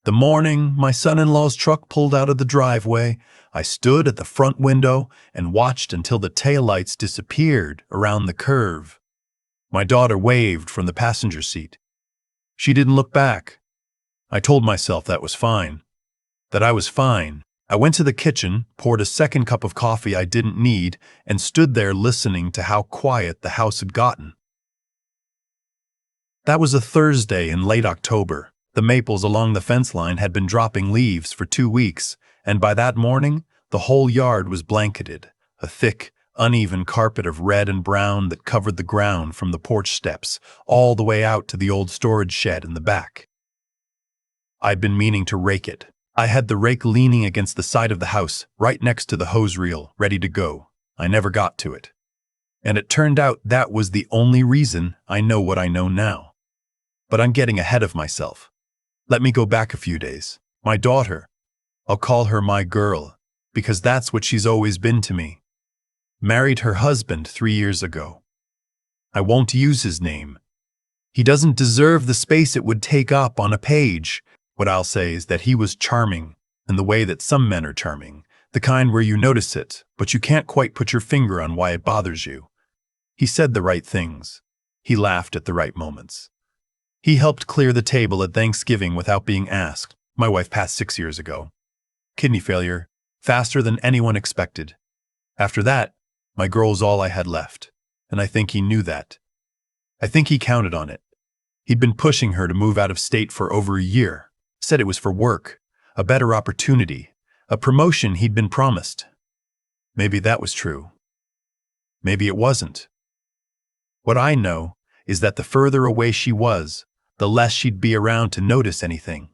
The morning my son-in-law's truck pulled out of the driveway, I stood at the front window and watched until the taillights disappeared around the curve. My daughter waved from the passenger seat. She didn't look back. I told myself that was fine. That I was fine. I went to the kitchen, poured a second cup of coffee I didn't need, and stood there listening to how quiet the house had gotten. That was a Thursday in late October. The maples along the fence line had been dropping leaves for 2 weeks, and by that morning, the whole yard was blanketed, a thick, uneven carpet of red and brown that covered the ground from the porch steps all the way out to the old storage shed in the back. I'd been meaning to rake it. I had the rake leaning against the side of the house, right next to the hose reel, ready to go. I never got to it. And it turned out that was the only reason I know what I know now. But I'm getting ahead of myself. Let me go back a few days. My daughter. I'll call her my girl, because that's what she's always been to me. Married her husband 3 years ago. I won't use his name. He doesn't deserve the space it would take up on a page. What I'll say is that he was charming, in the way that some men are charming, the kind where you notice it, but you can't quite put your finger on why it bothers you. He said the right things. He laughed at the right moments. He helped clear the table at Thanksgiving without being asked. My wife passed 6 years ago. Kidney failure, faster than anyone expected. After that, my girl's all I had left, and I think he knew that. I think he counted on it. He'd been pushing her to move out of state for over a year, said it was for work, a better opportunity, a promotion he'd been promised. Maybe that was true. Maybe it wasn't. What I know is that the further away she was, the less she'd be around to notice anything.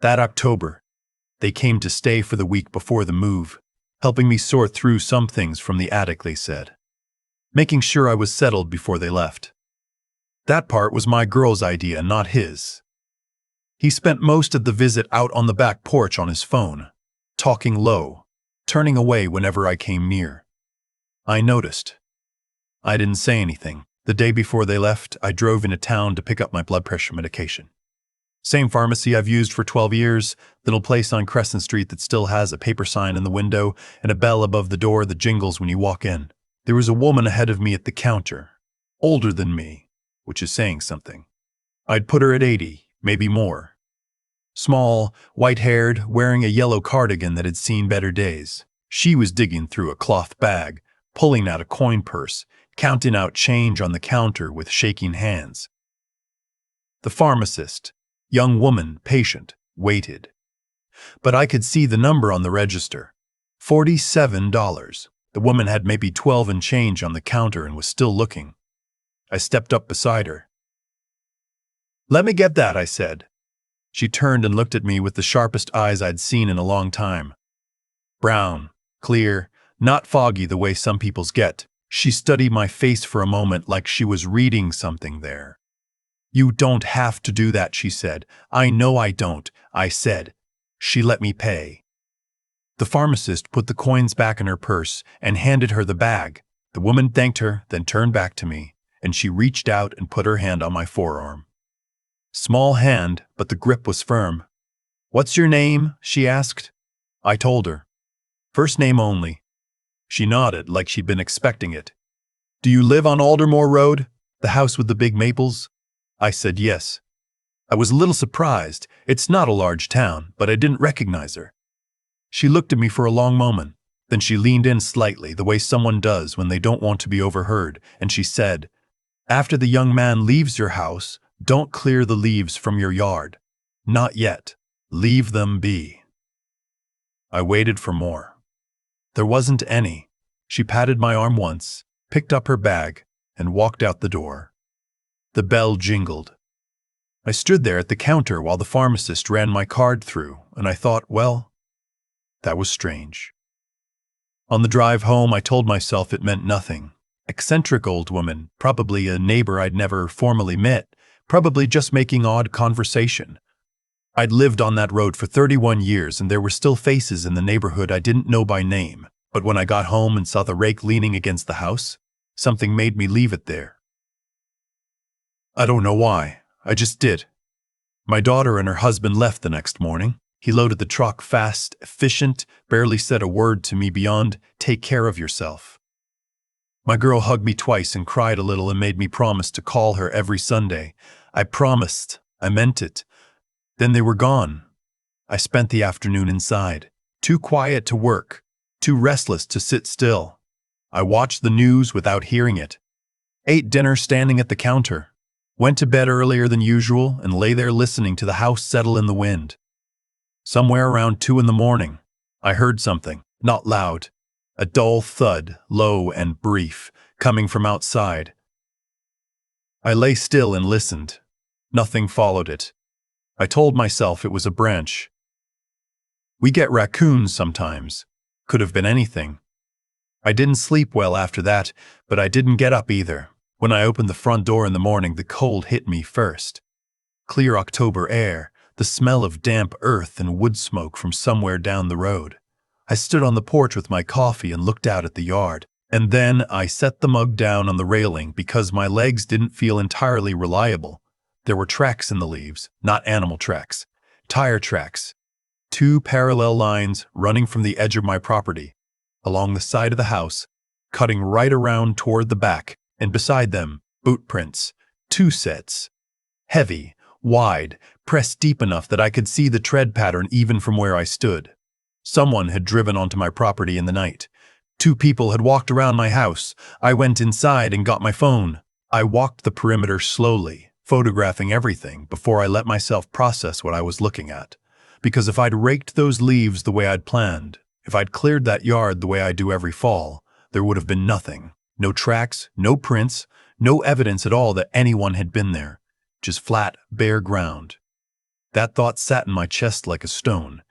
That October, they came to stay for the week before the move, helping me sort through some things from the attic, they said, making sure I was settled before they left. That part was my girl's idea, not his. He spent most of the visit out on the back porch on his phone, talking low, turning away whenever I came near. I noticed. I didn't say anything. The day before they left, I drove into town to pick up my blood pressure medication. Same pharmacy I've used for 12 years, little place on Crescent Street that still has a paper sign in the window and a bell above the door that jingles when you walk in. There was a woman ahead of me at the counter, older than me, which is saying something. I'd put her at 80, maybe more. Small, white-haired, wearing a yellow cardigan that had seen better days. She was digging through a cloth bag, pulling out a coin purse, counting out change on the counter with shaking hands. The pharmacist, young woman, patient, waited. But I could see the number on the register. $47. The woman had maybe 12 and change on the counter and was still looking. I stepped up beside her. "Let me get that," I said. She turned and looked at me with the sharpest eyes I'd seen in a long time. Brown, clear, not foggy the way some people's get. She studied my face for a moment like she was reading something there. "You don't have to do that," she said. "I know I don't," I said. She let me pay. The pharmacist put the coins back in her purse and handed her the bag. The woman thanked her, then turned back to me, and she reached out and put her hand on my forearm. Small hand, but the grip was firm. "What's your name?" she asked. I told her. "First name only." She nodded like she'd been expecting it. "Do you live on Aldermore Road, the house with the big maples?" I said yes. I was a little surprised. It's not a large town, but I didn't recognize her. She looked at me for a long moment. Then she leaned in slightly, the way someone does when they don't want to be overheard, and she said, "After the young man leaves your house, don't clear the leaves from your yard. Not yet. Leave them be." I waited for more. There wasn't any. She patted my arm once, picked up her bag, and walked out the door. The bell jingled. I stood there at the counter while the pharmacist ran my card through, and I thought, well, that was strange. On the drive home, I told myself it meant nothing. Eccentric old woman, probably a neighbor I'd never formally met, probably just making odd conversation. I'd lived on that road for 31 years, and there were still faces in the neighborhood I didn't know by name. But when I got home and saw the rake leaning against the house, something made me leave it there. I don't know why. I just did. My daughter and her husband left the next morning. He loaded the truck fast, efficient, barely said a word to me beyond, "Take care of yourself." My girl hugged me twice and cried a little and made me promise to call her every Sunday. I promised. I meant it. Then they were gone. I spent the afternoon inside, too quiet to work, too restless to sit still. I watched the news without hearing it, ate dinner standing at the counter, went to bed earlier than usual, and lay there listening to the house settle in the wind. Somewhere around 2 in the morning, I heard something, not loud, a dull thud, low and brief, coming from outside. I lay still and listened. Nothing followed it. I told myself it was a branch. We get raccoons sometimes. Could have been anything. I didn't sleep well after that, but I didn't get up either. When I opened the front door in the morning, the cold hit me first. Clear October air, the smell of damp earth and wood smoke from somewhere down the road. I stood on the porch with my coffee and looked out at the yard. And then I set the mug down on the railing because my legs didn't feel entirely reliable. There were tracks in the leaves, not animal tracks. Tire tracks. 2 parallel lines running from the edge of my property, along the side of the house, cutting right around toward the back, and beside them, boot prints. 2 sets. Heavy, wide, pressed deep enough that I could see the tread pattern even from where I stood. Someone had driven onto my property in the night. 2 people had walked around my house. I went inside and got my phone. I walked the perimeter slowly, photographing everything before I let myself process what I was looking at. Because if I'd raked those leaves the way I'd planned, if I'd cleared that yard the way I do every fall, there would have been nothing. No tracks, no prints, no evidence at all that anyone had been there. Just flat, bare ground. That thought sat in my chest like a stone.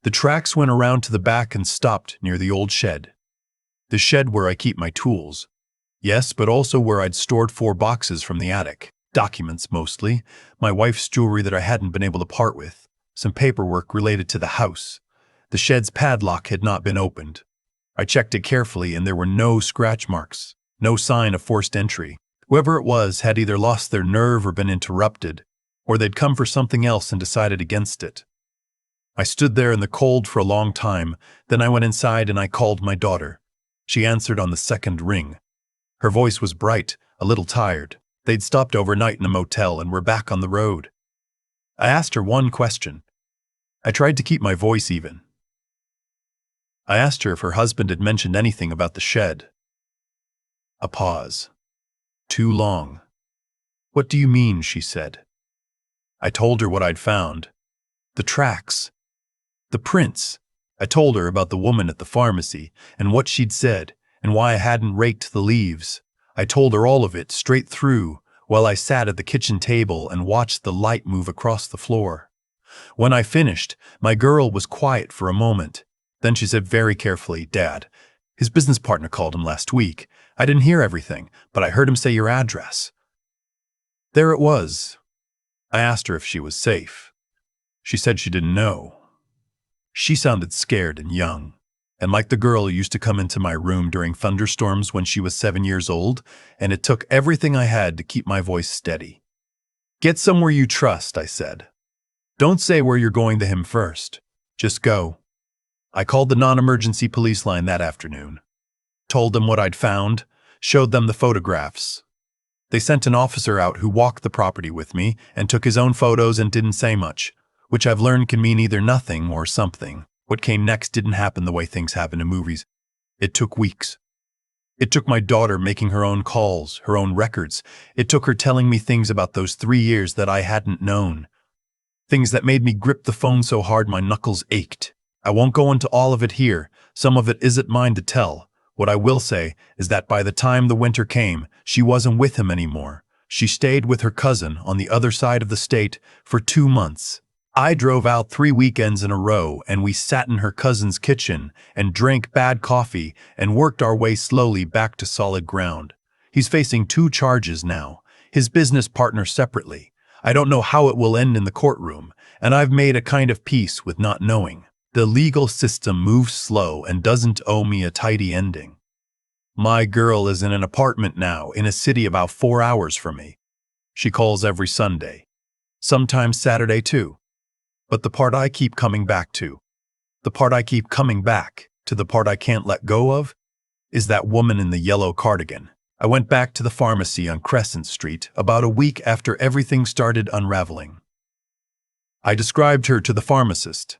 The tracks went around to the back and stopped near the old shed. The shed where I keep my tools. Yes, but also where I'd stored 4 boxes from the attic. Documents, mostly. My wife's jewelry that I hadn't been able to part with. Some paperwork related to the house. The shed's padlock had not been opened. I checked it carefully and there were no scratch marks. No sign of forced entry. Whoever it was had either lost their nerve or been interrupted, or they'd come for something else and decided against it. I stood there in the cold for a long time, then I went inside and I called my daughter. She answered on the second ring. Her voice was bright, a little tired. They'd stopped overnight in a motel and were back on the road. I asked her one question. I tried to keep my voice even. I asked her if her husband had mentioned anything about the shed. A pause. Too long. "What do you mean?" she said. I told her what I'd found. The tracks. The prints. I told her about the woman at the pharmacy and what she'd said and why I hadn't raked the leaves. I told her all of it straight through while I sat at the kitchen table and watched the light move across the floor. When I finished, my girl was quiet for a moment. Then she said very carefully, "Dad, his business partner called him last week. I didn't hear everything, but I heard him say your address." There it was. I asked her if she was safe. She said she didn't know. She sounded scared and young, and like the girl who used to come into my room during thunderstorms when she was 7 years old, and it took everything I had to keep my voice steady. "Get somewhere you trust," I said. "Don't say where you're going to him first. Just go." I called the non-emergency police line that afternoon. Told them what I'd found, showed them the photographs. They sent an officer out who walked the property with me and took his own photos and didn't say much, which I've learned can mean either nothing or something. What came next didn't happen the way things happen in movies. It took weeks. It took my daughter making her own calls, her own records. It took her telling me things about those 3 years that I hadn't known. Things that made me grip the phone so hard my knuckles ached. I won't go into all of it here. Some of it isn't mine to tell. What I will say is that by the time the winter came, she wasn't with him anymore. She stayed with her cousin on the other side of the state for 2 months. I drove out 3 weekends in a row and we sat in her cousin's kitchen and drank bad coffee and worked our way slowly back to solid ground. He's facing 2 charges now, his business partner separately. I don't know how it will end in the courtroom, and I've made a kind of peace with not knowing. The legal system moves slow and doesn't owe me a tidy ending. My girl is in an apartment now in a city about 4 hours from me. She calls every Sunday. sometimes Saturday too. But the part I keep coming back to, the part I keep coming back to, the part I can't let go of, is that woman in the yellow cardigan. I went back to the pharmacy on Crescent Street about a week after everything started unraveling. I described her to the pharmacist,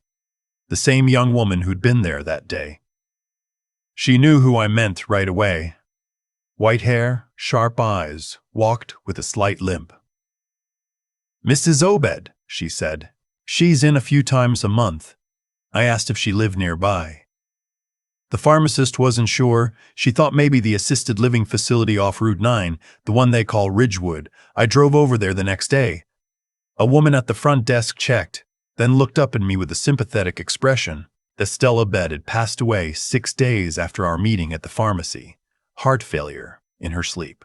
the same young woman who'd been there that day. She knew who I meant right away. White hair, sharp eyes, walked with a slight limp. "Mrs. Obed," she said. "She's in a few times a month." I asked if she lived nearby. The pharmacist wasn't sure. She thought maybe the assisted living facility off Route 9, the one they call Ridgewood. I drove over there the next day. A woman at the front desk checked, then looked up at me with a sympathetic expression. Estella Bed had passed away 6 days after our meeting at the pharmacy. Heart failure, in her sleep.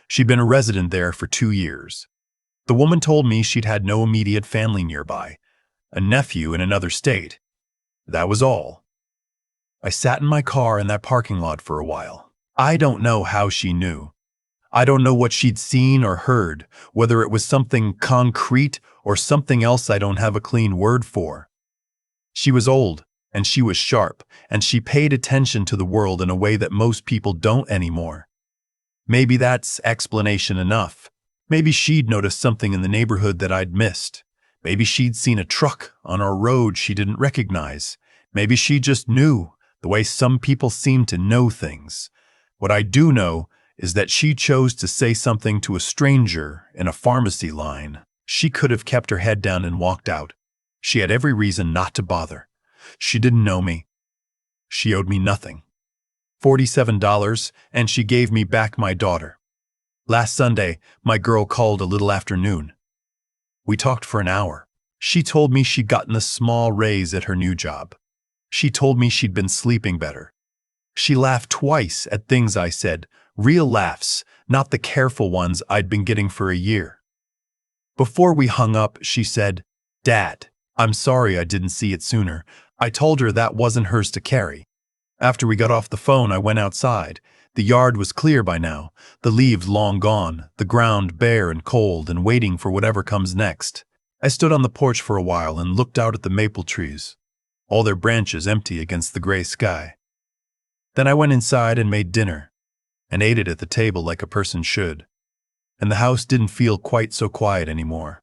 She'd been a resident there for 2 years. The woman told me she'd had no immediate family nearby, a nephew in another state. That was all. I sat in my car in that parking lot for a while. I don't know how she knew. I don't know what she'd seen or heard, whether it was something concrete or something else I don't have a clean word for. She was old, and she was sharp, and she paid attention to the world in a way that most people don't anymore. Maybe that's explanation enough. Maybe she'd noticed something in the neighborhood that I'd missed. Maybe she'd seen a truck on our road she didn't recognize. Maybe she just knew, the way some people seem to know things. What I do know is that she chose to say something to a stranger in a pharmacy line. She could have kept her head down and walked out. She had every reason not to bother. She didn't know me. She owed me nothing. $47, and she gave me back my daughter. Last Sunday, my girl called a little after noon. We talked for an hour. She told me she'd gotten a small raise at her new job. She told me she'd been sleeping better. She laughed twice at things I said, real laughs, not the careful ones I'd been getting for a year. Before we hung up, she said, "Dad, I'm sorry I didn't see it sooner. I told her that wasn't hers to carry." After we got off the phone, I went outside. The yard was clear by now, the leaves long gone, the ground bare and cold and waiting for whatever comes next. I stood on the porch for a while and looked out at the maple trees, all their branches empty against the gray sky. Then I went inside and made dinner, and ate it at the table like a person should. And the house didn't feel quite so quiet anymore.